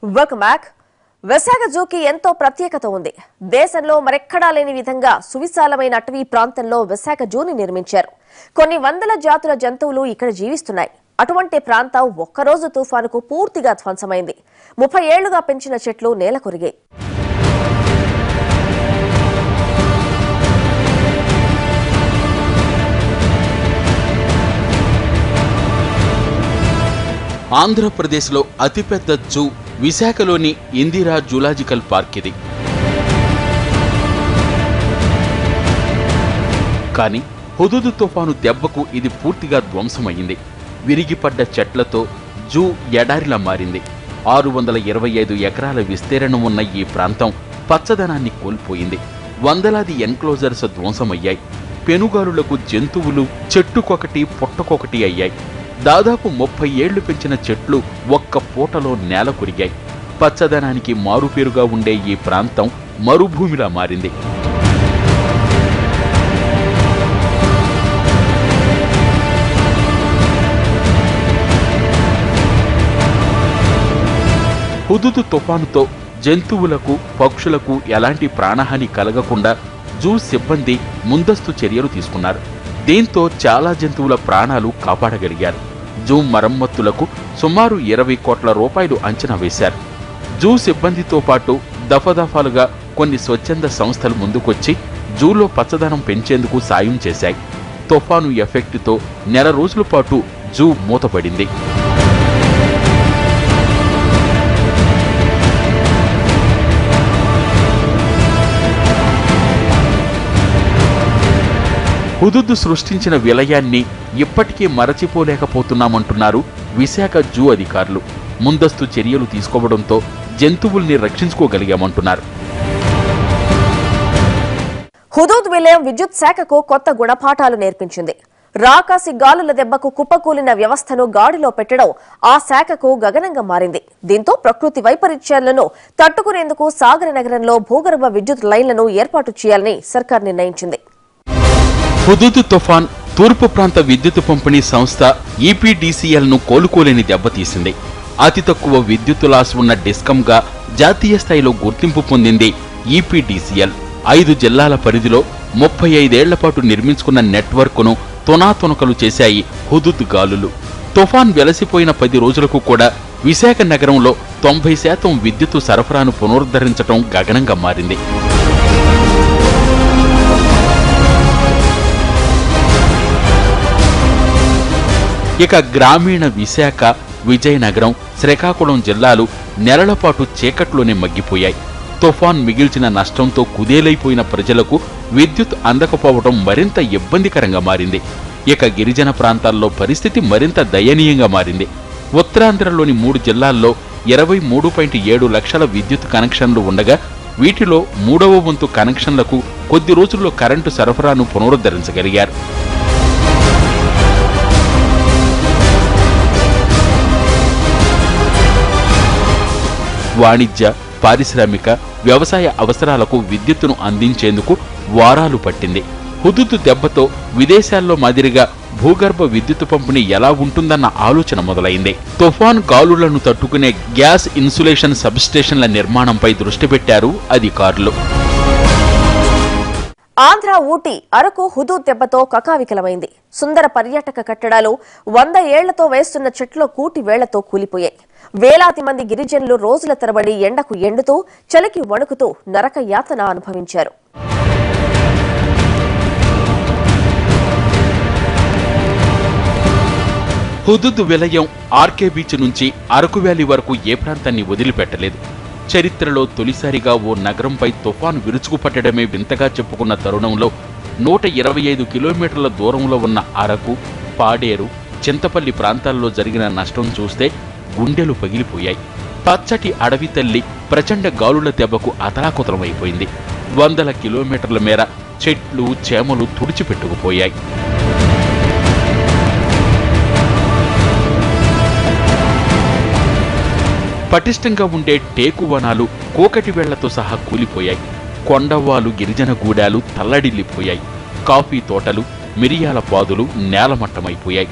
Welcome back. Visakha జూకి ఎంతో ప్రత్యేకత ఉంది. దేశంలో మరెక్కడా లేని విధంగా సువిశాలమైన అటవీ ప్రాంతంలో విశాఖ జూని నిర్మించారు. కొన్ని వందల జాతుల జంతువులు ఇక్కడ జీవిస్తున్నాయి. అటువంటి ప్రాంతం ఒక్కరోజు తుఫానుకు పూర్తిగా ధ్వంసమైంది. 30 ఏళ్లుగా పెంచిన చెట్లు నేలకొరిగాయి. ఆంధ్రప్రదేశ్లో అతిపెద్ద జూ విశాఖలోని ఇందిరా జూలాజికల్ పార్క్ ఇది. కానీ హుదూద్ తుఫాను దెబ్బకు ఇది పూర్తిగా ధ్వంసమైంది. విరిగిపడ్డ చెట్లతో జూ ఎడారిలా మారింది. 625 ఎకరాల విస్తీర్ణం ఉన్న ఈ ప్రాంతం పచ్చదనాన్ని కోల్పోయింది. వందలాది ఎన్క్లోజర్స్ ధ్వంసమయ్యాయి. పెనుగాలులకు జంతువులు చెట్టుకొకటి పుట్టకొకటి అయ్యాయి. దాదాపు 30 ఏళ్లు పెంచిన చెట్లు ఒక్క పూటలో నేల కొరిగాయి. పచ్చదనానికి మారుపేరుగా ఉండే ఈ ప్రాంతం మరుభూమిలా మారింది. హుదూద్ తుఫానుతో జంతువులకు పక్షులకు ఎలాంటి ప్రాణహాని కలగకుండా జూ సిబ్బంది ముందస్తు చర్యలు తీసుకున్నారు. దీంతో చాలా జంతువుల ప్రాణాలు కాపాడగలిగారు. జూ మరమ్మతులకు సుమారు 20 కోట్ల రూపాయలు అంచనా వేశారు. జూ సిబ్బందితో పాటు దఫాదఫాలుగా కొన్ని స్వచ్ఛంద సంస్థలు ముందుకొచ్చి జూలో పచ్చదనం పెంచేందుకు సాయం చేశాయి. తుఫాను ఎఫెక్టుతో నెల రోజుల పాటు జూ మూతపడింది. హుదూద్ సృష్టించిన విలయాన్ని ఇప్పటికీ మరచిపోలేకపోతున్నామంటున్నారు విశాఖ జూ అధికారులు. ముందస్తు చర్యలు తీసుకోవడంతో జంతువుల్ని రక్షించుకోగలిగామంటున్నారు. హుదూద్ విలయం విద్యుత్ శాఖకు కొత్త గుణపాఠాలు నేర్పించింది. రాకాసి గాలుల దెబ్బకు కుప్పకూలిన వ్యవస్థను గాడిలో పెట్టడం ఆ శాఖకు గగనంగా మారింది. దీంతో ప్రకృతి వైపరీత్యాలను తట్టుకునేందుకు సాగర నగరంలో భూగర్భ విద్యుత్ లైన్లను ఏర్పాటు చేయాలని సర్కార్ నిర్ణయించింది. హుదూద్ తుఫాన్ తూర్పు ప్రాంత విద్యుత్ పంపిణీ సంస్థ ఈపీడీసీఎల్ ను కోలుకోలేని దెబ్బతీసింది. అతి తక్కువ విద్యుత్ లాస్ ఉన్న డిస్కంగా జాతీయ స్థాయిలో గుర్తింపు పొందింది ఈపీడీసీఎల్. 5 జిల్లాల పరిధిలో 35 ఏళ్ల పాటు నిర్మించుకున్న నెట్వర్క్ను తునాతునకలు చేశాయి హుదూద్ గాలులు. తుఫాన్ వెలసిపోయిన 10 రోజులకు కూడా విశాఖ నగరంలో 90% విద్యుత్ సరఫరాను పునరుద్ధరించడం గగనంగా మారింది. ఇక గ్రామీణ విశాఖ, విజయనగరం, శ్రీకాకుళం జిల్లాలు నెలల పాటు చీకట్లోనే మగ్గిపోయాయి. తుఫాన్ మిగిల్చిన నష్టంతో కుదేలైపోయిన ప్రజలకు విద్యుత్ అందకపోవడం మరింత ఇబ్బందికరంగా మారింది. ఇక గిరిజన ప్రాంతాల్లో పరిస్థితి మరింత దయనీయంగా మారింది. ఉత్తరాంధ్రలోని 3 జిల్లాల్లో 23.7 లక్షల విద్యుత్ కనెక్షన్లు ఉండగా వీటిలో 3వ వంతు కనెక్షన్లకు కొద్ది రోజుల్లో కరెంటు సరఫరాను పునరుద్ధరించగలిగారు. వాణిజ్య, పారిశ్రామిక, వ్యవసాయ అవసరాలకు విద్యుత్తును అందించేందుకు వారాలు పట్టింది. హుదూద్ దెబ్బతో విదేశాల్లో మాదిరిగా భూగర్భ విద్యుత్ పంపిణీ ఎలా ఉంటుందన్న ఆలోచన మొదలైంది. తుఫాన్ గాలులను తట్టుకునే గ్యాస్ ఇన్సులేషన్ సబ్స్టేషన్ల నిర్మాణంపై దృష్టి పెట్టారు అధికారులు. ఆంధ్ర, ఊటీ, అరకు హుదూద్ దెబ్బతో కకావికలమైంది. సుందర పర్యాటక కట్టడాలు 100 ఏళ్లతో వేస్తున్న చెట్లు కూటి వేళ్లతో కూలిపోయాయి. వేలాది మంది గిరిజనులు రోజుల తరబడి ఎండకు ఎండుతూ, చలికి వణుకుతూ నరక యాతన అనుభవించారు. హుదూద్ విలయం ఆర్కే బీచ్ నుంచి అరకు వ్యాలీ వరకు ఏ ప్రాంతాన్ని వదిలిపెట్టలేదు. చరిత్రలో తొలిసారిగా ఓ నగరంపై తుఫాను విరుచుకుపట్టడమే వింతగా చెప్పుకున్న తరుణంలో 125 కిలోమీటర్ల దూరంలో ఉన్న అరకు, పాడేరు, చింతపల్లి ప్రాంతాల్లో జరిగిన నష్టం చూస్తే గుండెలు పగిలిపోయాయి. పచ్చటి అడవి తల్లి ప్రచండ గాలుల దెబ్బకు అతలాకుతలమైపోయింది. 100 కిలోమీటర్ల మేర చెట్లు, చేమలు తుడిచిపెట్టుకుపోయాయి. పటిష్టంగా ఉండే టేకు వనాలు కోకటి వేళ్లతో సహా కూలిపోయాయి. కొండవాలు గిరిజన గూడాలు తల్లడిల్లిపోయాయి. కాఫీ తోటలు, మిరియాల పాదులు నేలమట్టమైపోయాయి.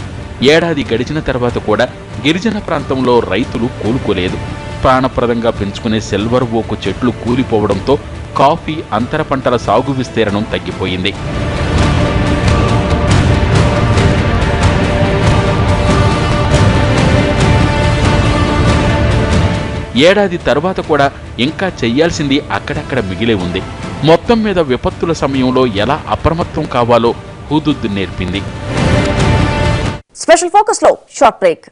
ఏడాది గడిచిన తర్వాత కూడా గిరిజన ప్రాంతంలో రైతులు కోలుకోలేదు. ప్రాణప్రదంగా పెంచుకునే సిల్వర్ ఓకు చెట్లు కూలిపోవడంతో కాఫీ అంతర పంటల సాగు విస్తీర్ణం తగ్గిపోయింది. ఏడాది తర్వాత కూడా ఇంకా చెయ్యాల్సింది అక్కడక్కడ మిగిలే ఉంది. మొత్తం మీద విపత్తుల సమయంలో ఎలా అప్రమత్తం కావాలో హుదూద్ నేర్పింది. స్పెషల్ ఫోకస్ లో షార్ట్ బ్రేక్.